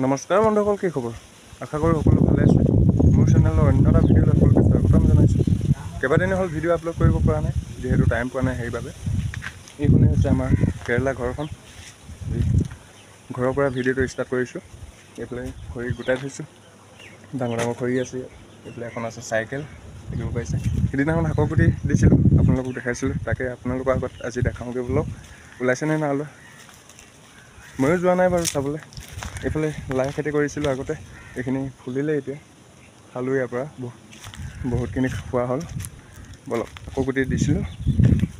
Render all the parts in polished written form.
নমস্কাৰ বন্ধুসকল, কি খবৰ? আশা কৰোঁ সকলো ভালে আছে। মোৰ চেনেলৰ অন্য এটা ভিডিঅ'লৈ সকলোকে স্বাগতম জনাইছোঁ। কেইবাদিনো হ'ল ভিডিঅ' আপলোড কৰিব পৰা নাই, যিহেতু টাইম পোৱা নাই। সেইবাবে এইখনেই হৈছে আমাৰ কেৰেলা ঘৰখন। ঘৰৰ পৰা ভিডিঅ'টো ষ্টাৰ্ট কৰিছোঁ। এইফালে খৰি গোটাই থৈছোঁ, ডাঙৰ ডাঙৰ খৰি আছে। এইফালে এখন আছে চাইকেল, দেখিব পাইছে। সিদিনাখন শাকৰ গুটি দিছিলোঁ, আপোনালোকক দেখাইছিলোঁ। তাকে আপোনালোকৰ আগত আজি দেখাওঁগৈ বোলক, ওলাইছেনে নাই ওলোৱা। ময়ো যোৱা নাই বাৰু চাবলৈ। এইফালে লাই খেতি কৰিছিলোঁ আগতে, এইখিনি ফুলিলে এতিয়া। খালোঁ ইয়াৰ পৰা বহুতখিনি খোৱা হ'ল। বলক আকৌ গুটি দিছিলোঁ,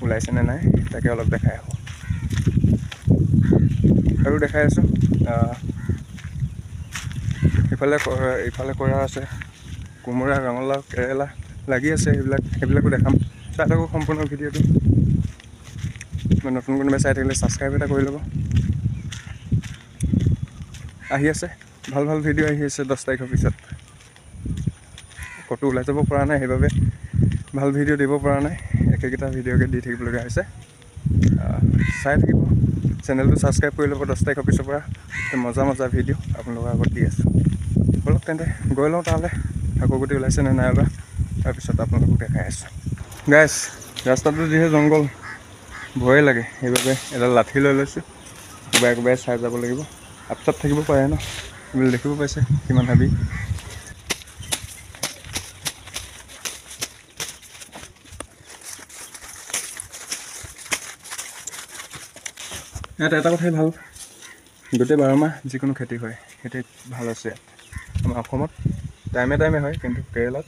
ওলাইছেনে নাই তাকে অলপ দেখাই আহোঁ। আৰু দেখাই আছোঁ। ইফালে কৰা আছে কোমোৰা, ৰঙালাও, কেৰেলা লাগি আছে। সেইবিলাকো দেখাম। চাই থাকক সম্পূৰ্ণ ভিডিঅ'টো। নতুন কোনোবাই চাই থাকিলে ছাবস্ক্ৰাইব এটা কৰি ল'ব। আহি আছে ভাল ভাল ভিডিঅ' আহি আছে 10 তাৰিখৰ পিছত। ক'তো ওলাই যাব পৰা নাই, সেইবাবে ভাল ভিডিঅ' দিব পৰা নাই। একেকেইটা ভিডিঅ'কে দি থাকিবলগীয়া হৈছে। চাই থাকিব, চেনেলটো ছাবস্ক্ৰাইব কৰি ল'ব। 10 তাৰিখৰ পিছৰ পৰা মজা ভিডিঅ' আপোনালোকৰ আগত দি আছোঁ। বলক তেন্তে গৈ লওঁ তালৈ, শাকৰ গুটি ওলাইছেনে নাই ওলোৱা, তাৰপিছত আপোনালোকক দেখাই আছোঁ। গাইছ, ৰাস্তাটো যিহে জংঘল, ভয়ে লাগে। সেইবাবে এডাল লাঠি লৈ লৈছোঁ। কোবাই চাই যাব লাগিব। আপচাপ থাকিব পাৰে ন, এইবিলাক দেখিব পাইছে কিমান হাবি। ইয়াত এটা কথাই ভাল, গোটেই 12 মাহ যিকোনো খেতি হয়, খেতিত ভাল আছে ইয়াত। আমাৰ অসমত টাইমে হয়, কিন্তু কেৰেলাত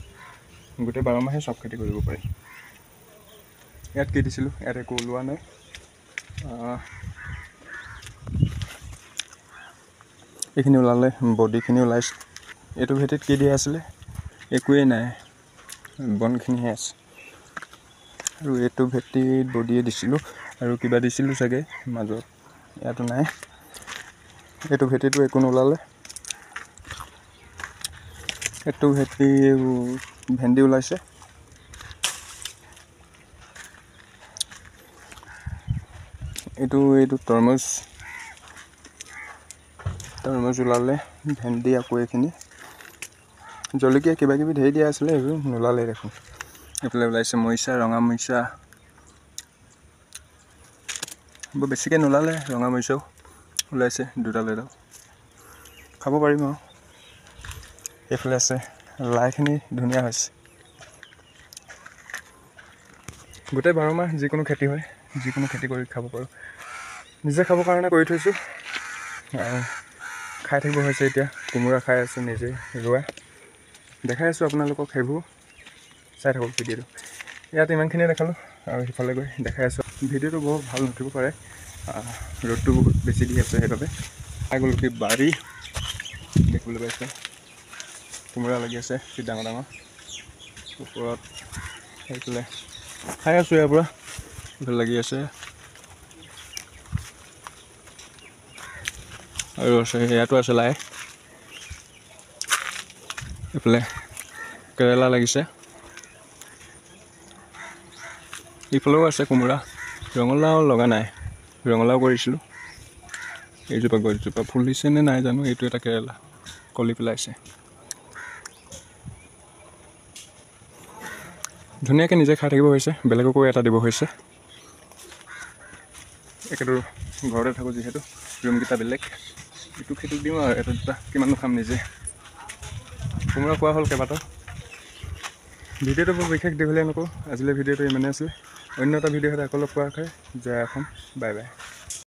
গোটেই 12 মাহে চব খেতি কৰিব পাৰি। ইয়াত কি দিছিলোঁ, ইয়াত একো ওলোৱা নাই। এইখিনি ওলালে, বডিখিনি ওলাইছে। এইটো ভেটিত কি দিয়া আছিলে, একোৱেই নাই, বনখিনিহে আছে। আৰু এইটো ভেটিত বডিয়ে দিছিলোঁ, আৰু কিবা দিছিলোঁ চাগে মাজত, ইয়াতো নাই। এইটো ভেটিটো একো নোলালে। এইটো ভেটি ভেন্দি ওলাইছে। এইটো তৰমুজ ওলালে। ভেন্দি আকৌ এইখিনি জলকীয়া কিবা কিবি ধেৰ দিয়া আছিলে, এইবোৰ নোলালে দেখোন। এইফালে ওলাইছে মৰিচা, ৰঙা মৰিচা। বৰ বেছিকৈ নোলালে, ৰঙা মৰিচাও ওলাইছে দুডাল এডাল, খাব পাৰিম আৰু। এইফালে আছে লাইখিনি, ধুনীয়া হৈছে। গোটেই 12 মাহ যিকোনো খেতি হয়, যিকোনো খেতি কৰি খাব পাৰোঁ। নিজে খাবৰ কাৰণে কৰি থৈছোঁ, খাই থাকিব হৈছে এতিয়া। কোমোৰা খাই আছোঁ, নিজে ৰোৱা। দেখাই আছোঁ আপোনালোকক, সেইবোৰ চাই থাকক ভিডিঅ'টো। ইয়াত ইমানখিনিয়ে দেখালোঁ, আৰু সিফালে গৈ দেখাই আছোঁ। ভিডিঅ'টো বহুত ভাল নুঠিব পাৰে, ৰ'দটো বহুত বেছি দি আছে। সেইবাবে আগলকি বাৰী দেখিবলৈ পাইছে। কোমোৰা লাগি আছে কি ডাঙৰ ওপৰত। সেইফালে খাই আছোঁ ইয়াৰ পৰা, এইফালে লাগি আছে। আৰু আছে, ইয়াতো আছে লাই। এইফালে কেৰেলা লাগিছে, ইফালেও আছে কোমোৰা। ৰঙালাও লগা নাই, ৰঙালাও কৰিছিলোঁ। এইজোপা গছজোপা ফুলিছেনে নাই জানো। এইটো এটা কেৰেলা কলি পেলাইছে। ধুনীয়াকৈ নিজে খাই থাকিব হৈছে, বেলেগকো এটা দিব হৈছে। একেটো ঘৰতে থাকোঁ যিহেতু, ৰুমকেইটা বেলেগ। ইটো খেতি দিওঁ আৰু এটা দুটা, কিমাননো খাম নিজে। কোমোৰা খোৱা হ'ল কেইবাটাও। ভিডিঅ'টো বৰ বিশেষ দীঘলীয়া নকৰোঁ, আজিলৈ ভিডিঅ'টো ইমানেই আছিলে। অন্য এটা ভিডিঅ' সৈতে আকৌ লগ পোৱাৰ আশাৰে জয় অসম, বাই বাই।